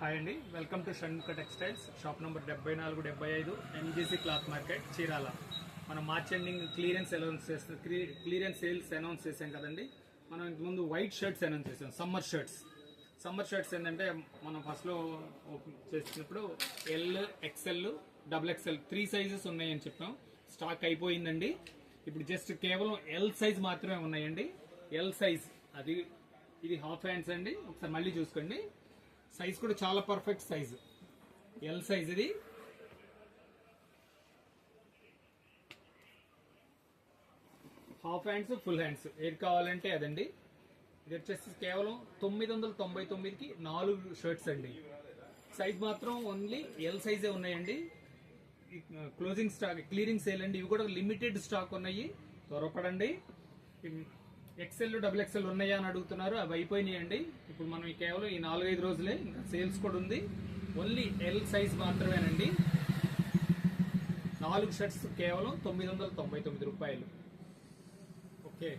Hi అండి, welcome to Shanmukha textiles. Shop number 74-75 MGC cloth market, Chirala. మనం March ending clearance sales announce చేసాం కదండి. మనం ఇంతకుముందు వైట్ షర్ట్స్ అనౌన్స్ చేసాం. సమ్మర్ షర్ట్స్ ఏంటంటే మనం ఫస్ట్లో ఓపెన్ చేసినప్పుడు ఎల్, ఎక్స్ఎల్, XXL 3 సైజెస్ ఉన్నాయని చెప్పాం. స్టాక్ అయిపోయిందండి. ఇప్పుడు జస్ట్ కేవలం ఎల్ సైజ్ మాత్రమే ఉన్నాయండి. ఎల్ సైజ్ అది ఇది హాఫ్ హ్యాండ్స్ అండి. ఒకసారి మళ్ళీ చూసుకోండి. సైజ్ కూడా చాలా పర్ఫెక్ట్ సైజ్. ఎల్ సైజ్ ఇది. హాఫ్ హ్యాండ్స్, ఫుల్ హ్యాండ్స్ ఏది కావాలంటే అదండి. ఇది వచ్చేసి కేవలం 999కి 4 షర్ట్స్ అండి. సైజ్ మాత్రం ఓన్లీ ఎల్ సైజే ఉన్నాయండి. క్లోజింగ్ స్టాక్, క్లియరింగ్ సేల్ అండి. ఇవి కూడా లిమిటెడ్ స్టాక్ ఉన్నాయి, త్వరపడండి. XL, XXL ఉన్నాయా అని అడుగుతున్నారు, అవి అయిపోయినాయండి. ఇప్పుడు మనం కేవలం ఈ 4-5 రోజులే, ఇంకా సేల్స్ కూడా ఉంది. ఓన్లీ ఎల్ సైజ్ మాత్రమేనండి. 4 షర్ట్స్ కేవలం 999 రూపాయలు. ఓకే.